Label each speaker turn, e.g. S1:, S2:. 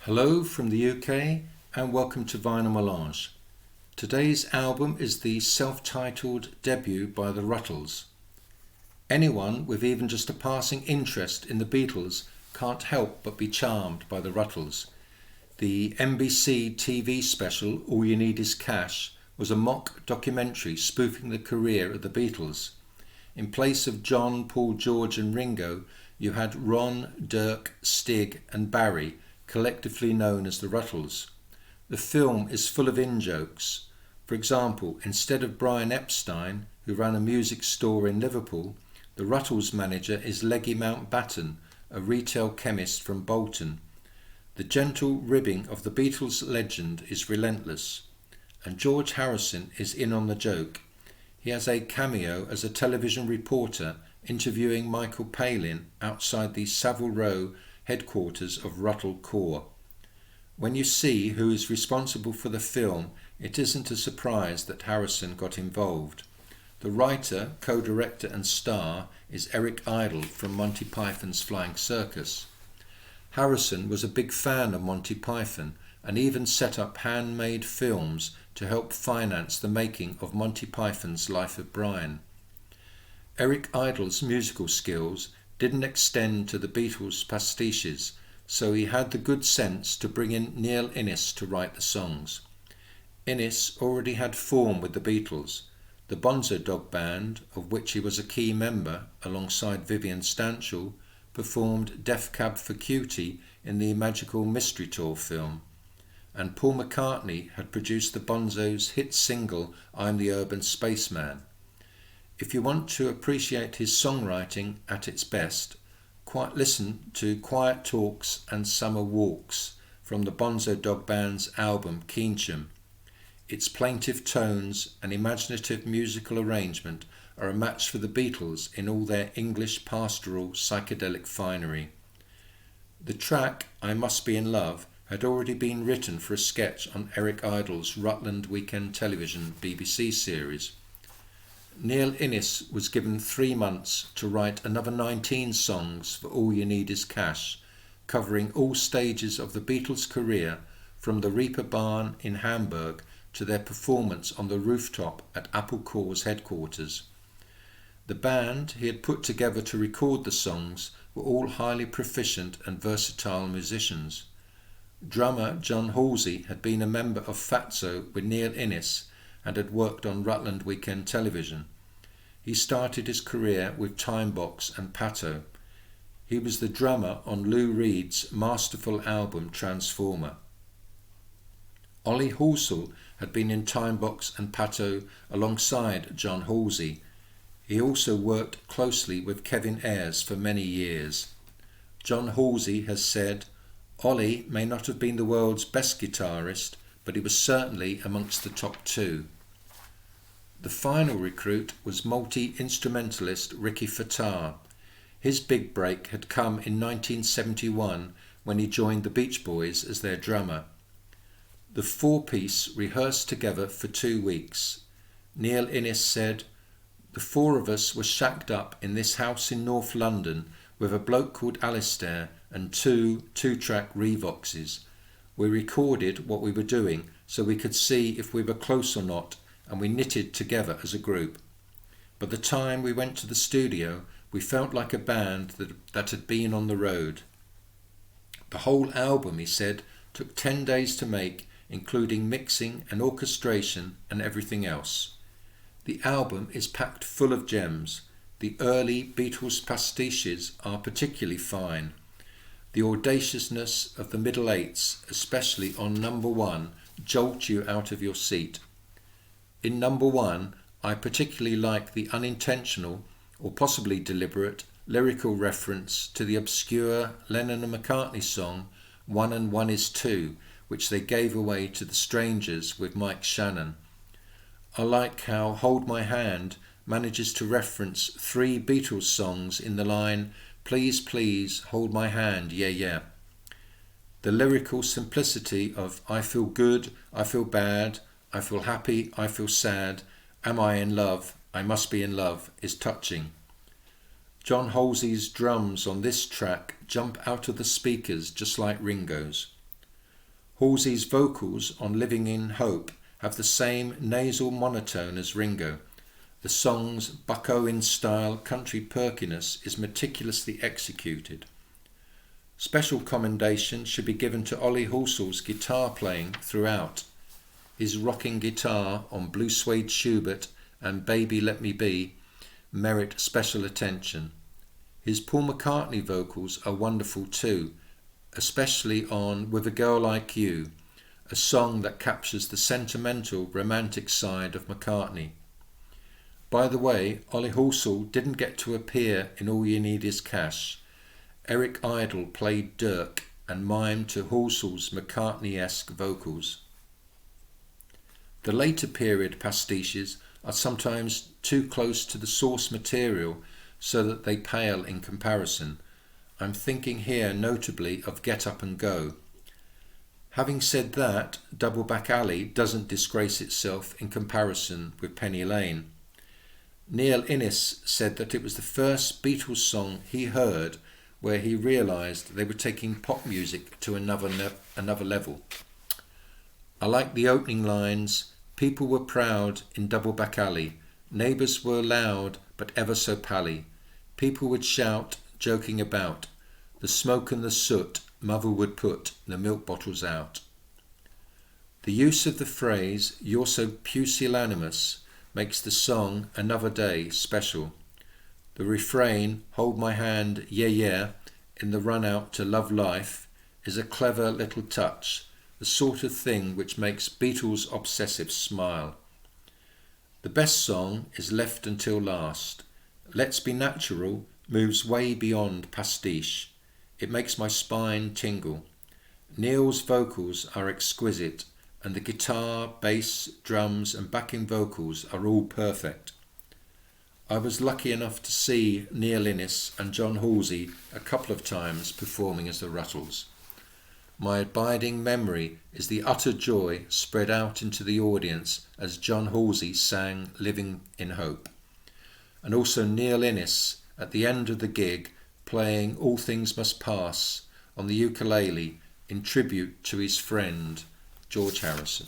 S1: Hello from the UK and welcome to Vinyl Melange. Today's album is the self-titled debut by the Rutles. Anyone with even just a passing interest in the Beatles can't help but be charmed by the Rutles. The NBC TV special All You Need Is Cash was a mock documentary spoofing the career of the Beatles. In place of John, Paul, George and Ringo, you had Ron, Dirk, Stig and Barry, collectively known as the Rutles. The film is full of in-jokes. For example, instead of Brian Epstein, who ran a music store in Liverpool, the Rutles manager is Leggy Mountbatten, a retail chemist from Bolton. The gentle ribbing of the Beatles legend is relentless, and George Harrison is in on the joke. He has a cameo as a television reporter interviewing Michael Palin outside the Savile Row headquarters of Ruttle Corps. When you see who is responsible for the film, it isn't a surprise that Harrison got involved. The writer, co-director and star is Eric Idle from Monty Python's Flying Circus. Harrison was a big fan of Monty Python and even set up handmade films to help finance the making of Monty Python's Life of Brian. Eric Idle's musical skills didn't extend to the Beatles pastiches, so he had the good sense to bring in Neil Innes to write the songs. Innes already had form with the Beatles. The Bonzo Dog Band, of which he was a key member alongside Vivian Stanshall, performed Death Cab for Cutie in the Magical Mystery Tour film, and Paul McCartney had produced the Bonzo's hit single I'm the Urban Spaceman. If you want to appreciate his songwriting at its best, listen to Quiet Talks and Summer Walks from the Bonzo Dog Band's album Keynsham. Its plaintive tones and imaginative musical arrangement are a match for the Beatles in all their English pastoral psychedelic finery. The track I Must Be in Love had already been written for a sketch on Eric Idle's Rutland Weekend Television BBC series. Neil Innes was given 3 months to write another 19 songs for All You Need Is Cash, covering all stages of the Beatles' career from the Reaper Barn in Hamburg to their performance on the rooftop at Apple Corps' headquarters. The band he had put together to record the songs were all highly proficient and versatile musicians. Drummer John Halsey had been a member of Fatso with Neil Innes and had worked on Rutland Weekend Television. He started his career with Timebox and Pato. He was the drummer on Lou Reed's masterful album Transformer. Ollie Halsall had been in Timebox and Pato alongside John Halsey. He also worked closely with Kevin Ayers for many years. John Halsey has said, "Ollie may not have been the world's best guitarist, but he was certainly amongst the top 2. The final recruit was multi-instrumentalist Rikki Fataar. His big break had come in 1971 when he joined the Beach Boys as their drummer. The 4-piece rehearsed together for 2 weeks. Neil Innes said, "The 4 of us were shacked up in this house in North London with a bloke called Alistair and 2 2-track Revoxes. We recorded what we were doing so we could see if we were close or not, and we knitted together as a group. By the time we went to the studio, we felt like a band that had been on the road." The whole album, he said, took 10 days to make, including mixing and orchestration and everything else. The album is packed full of gems. The early Beatles pastiches are particularly fine. The audaciousness of the middle 8s, especially on number 1, jolt you out of your seat. In number 1, I particularly like the unintentional, or possibly deliberate, lyrical reference to the obscure Lennon and McCartney song 1 and 1 is 2, which they gave away to the Strangers with Mike Shannon. I like how Hold My Hand manages to reference 3 Beatles songs in the line "Please, please, hold my hand, yeah, yeah." The lyrical simplicity of "I feel good, I feel bad, I feel happy, I feel sad, am I in love, I must be in love" is touching. John Halsey's drums on this track jump out of the speakers just like Ringo's. Halsey's vocals on Living in Hope have the same nasal monotone as Ringo. The song's Buck Owens-style country perkiness is meticulously executed. Special commendation should be given to Ollie Halsall's guitar playing throughout. His rocking guitar on Blue Suede Schubert and Baby Let Me Be merit special attention. His Paul McCartney vocals are wonderful too, especially on With a Girl Like You, a song that captures the sentimental, romantic side of McCartney. By the way, Ollie Halsall didn't get to appear in All You Need Is Cash. Eric Idle played Dirk and mimed to Halsall's McCartney-esque vocals. The later period pastiches are sometimes too close to the source material so that they pale in comparison. I'm thinking here notably of Get Up and Go. Having said that, Double Back Alley doesn't disgrace itself in comparison with Penny Lane. Neil Innes said that it was the first Beatles song he heard where he realised they were taking pop music to another level. I like the opening lines, people were proud in Double Back Alley, neighbours were loud but ever so pally, people would shout, joking about, the smoke and the soot, mother would put the milk bottles out. The use of the phrase, you're so pusillanimous, makes the song Another Day special. The refrain, hold my hand, yeah yeah, in the run out to Love Life, is a clever little touch, the sort of thing which makes Beatles obsessives smile. The best song is Left Until Last. Let's Be Natural moves way beyond pastiche. It makes my spine tingle. Neil's vocals are exquisite, and the guitar, bass, drums and backing vocals are all perfect. I was lucky enough to see Neil Innes and John Halsey a couple of times performing as the Rutles. My abiding memory is the utter joy spread out into the audience as John Halsey sang Living in Hope, and also Neil Innes at the end of the gig playing All Things Must Pass on the ukulele in tribute to his friend George Harrison.